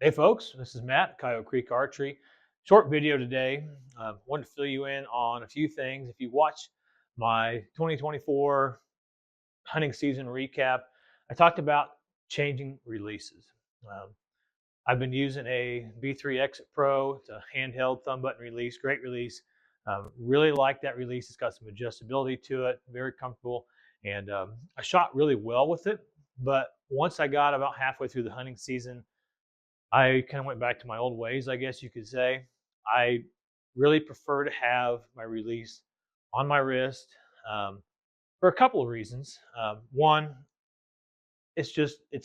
Hey folks, this is Matt, Coyote Creek Archery. Short video today. Wanted to fill you in on a few things. If you watch my 2024 hunting season recap, I talked about changing releases. Um, I've been using a B3 Exit Pro. It's a handheld thumb button release, great release. Really like that release. It's got some adjustability to it, very comfortable. And I shot really well with it. But once I got about halfway through the hunting season, I kind of went back to my old ways, I guess you could say. I really prefer to have my release on my wrist for a couple of reasons. One, it's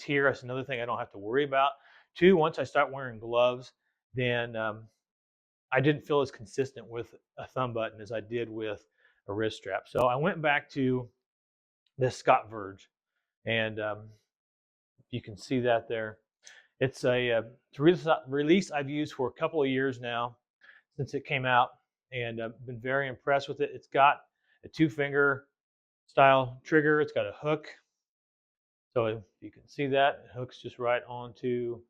here. It's another thing I don't have to worry about. Two, once I start wearing gloves, then I didn't feel as consistent with a thumb button as I did with a wrist strap. So I went back to this Scott Verge, and you can see that there. It's a release I've used for a couple of years now since it came out, and I've been very impressed with it. It's got a two-finger style trigger. It's got a hook. So if you can see that, it hooks just right onto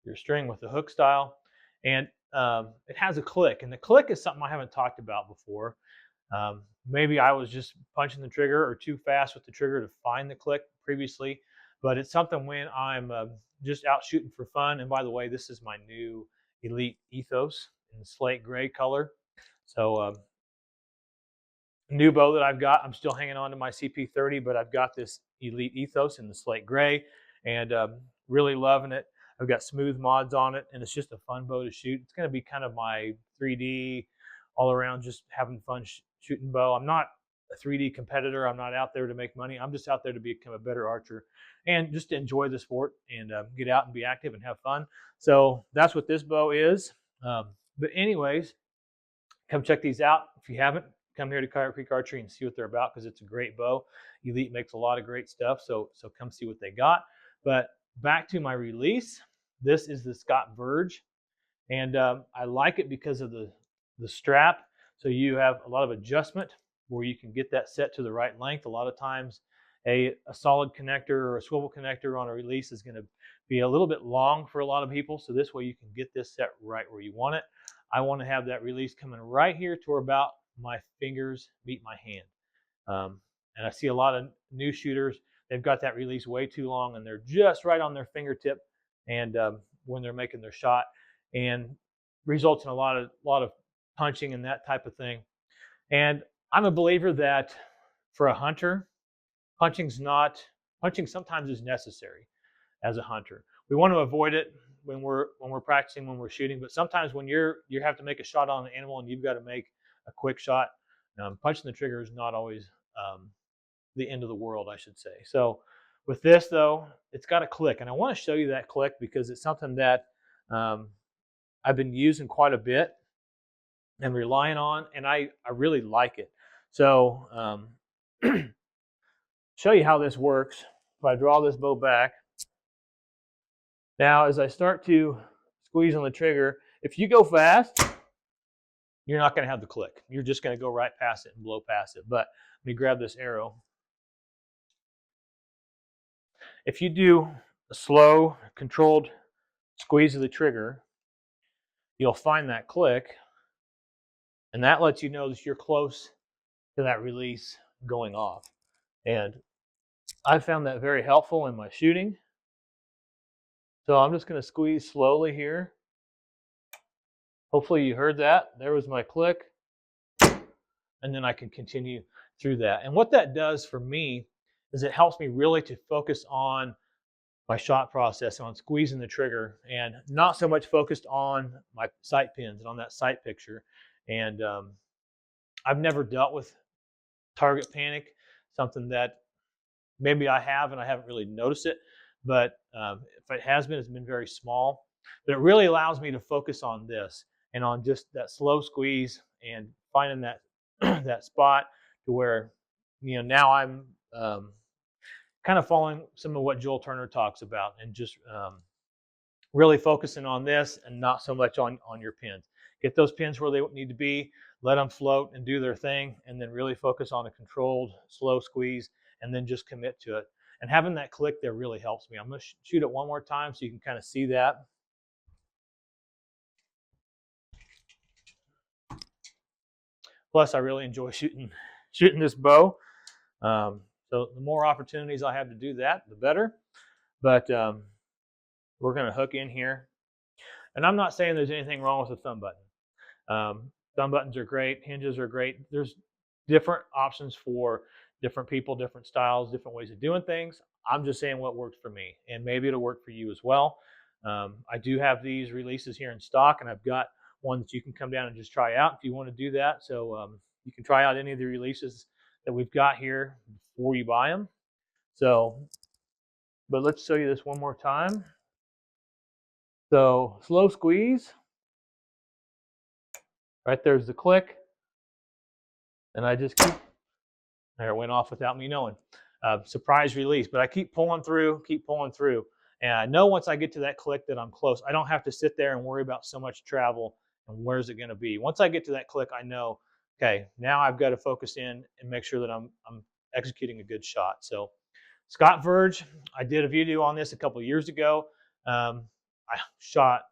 your string with the hook style. And it has a click, and the click is something I haven't talked about before. Maybe I was just punching the trigger or too fast with the trigger to find the click previously, but it's something when I'm just out shooting for fun. And by the way, this is my new Elite Ethos in the slate gray color. So new bow that I've got, I'm still hanging on to my CP30, but I've got this Elite Ethos in the slate gray, and really loving it. I've got smooth mods on it, and it's just a fun bow to shoot. It's going to be kind of my 3D all around, just having fun shooting bow. I'm not a 3D competitor. I'm not out there to make money. I'm just out there to become a better archer and just to enjoy the sport and get out and be active and have fun. So that's what this bow is. But anyways, come check these out. If you haven't, come here to Coyote Creek Archery and see what they're about, because it's a great bow. Elite makes a lot of great stuff, so come see what they got. But back to my release. This is the Scott Verge, and I like it because of the strap. So you have a lot of adjustment where you can get that set to the right length. A lot of times a solid connector or a swivel connector on a release is going to be a little bit long for a lot of people. So this way you can get this set right where you want it. I want to have that release coming right here to where about my fingers meet my hand. And I see a lot of new shooters, they've got that release way too long and they're just right on their fingertip and when they're making their shot, and results in a lot of punching and that type of thing. And I'm a believer that for a hunter, punching sometimes is necessary as a hunter. We want to avoid it when we're practicing, when we're shooting, but sometimes when you have to make a shot on an animal and you've got to make a quick shot, punching the trigger is not always the end of the world, I should say. So with this though, it's got a click, and I want to show you that click because it's something that I've been using quite a bit and relying on, and I really like it. So show you how this works. If I draw this bow back, now as I start to squeeze on the trigger, if you go fast, you're not going to have the click. You're just going to go right past it and blow past it. But let me grab this arrow. If you do a slow, controlled squeeze of the trigger, you'll find that click, and that lets you know that you're close to that release going off. And I found that very helpful in my shooting. So I'm just going to squeeze slowly here. Hopefully you heard that. There was my click. And then I can continue through that. And what that does for me is it helps me really to focus on my shot process, on squeezing the trigger, and not so much focused on my sight pins and on that sight picture. And I've never dealt with target panic, something that maybe I have and I haven't really noticed it, but if it has been, it's been very small. But it really allows me to focus on this and on just that slow squeeze and finding that that spot to where, now I'm kind of following some of what Joel Turner talks about, and just really focusing on this and not so much on your pins. Get those pins where they need to be, let them float and do their thing, and then really focus on a controlled, slow squeeze, and then just commit to it. And having that click there really helps me. I'm going to shoot it one more time so you can kind of see that. Plus, I really enjoy shooting this bow. So the more opportunities I have to do that, the better. But we're going to hook in here. And I'm not saying there's anything wrong with the thumb button. Thumb buttons are great. Hinges are great. There's different options for different people, different styles, different ways of doing things. I'm just saying what works for me, and maybe it'll work for you as well. I do have these releases here in stock, and I've got one that you can come down and just try out if you want to do that. So you can try out any of the releases that we've got here before you buy them. So, but let's show you this one more time. So slow squeeze. Right there's the click, and I just keep. There, it went off without me knowing. Surprise release, but I keep pulling through, and I know once I get to that click that I'm close. I don't have to sit there and worry about so much travel and where's it going to be. Once I get to that click, I know, okay, now I've got to focus in and make sure that I'm executing a good shot. So, Scott Verge, I did a video on this a couple of years ago. I shot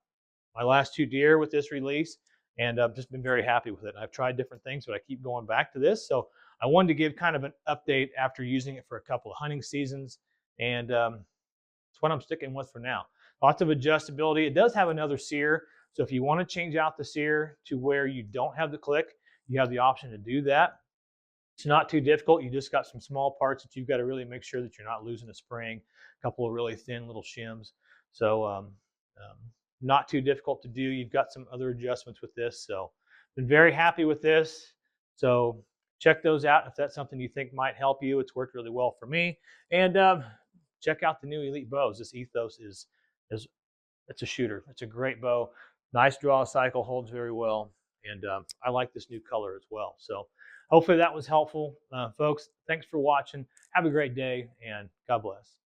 my last 2 deer with this release, and I've just been very happy with it. I've tried different things, but I keep going back to this. So I wanted to give kind of an update after using it for a couple of hunting seasons, and it's what I'm sticking with for now. Lots of adjustability. It does have another sear, so if you want to change out the sear to where you don't have the click, you have the option to do that. It's not too difficult. You just got some small parts that you've got to really make sure that you're not losing a spring, a couple of really thin little shims. So not too difficult to do. You've got some other adjustments with this. So been very happy with this. So check those out if that's something you think might help you. It's worked really well for me. And check out the new Elite bows. This Ethos is it's a shooter. It's a great bow. Nice draw cycle, holds very well. And I like this new color as well. So hopefully that was helpful. Folks, thanks for watching. Have a great day, and God bless.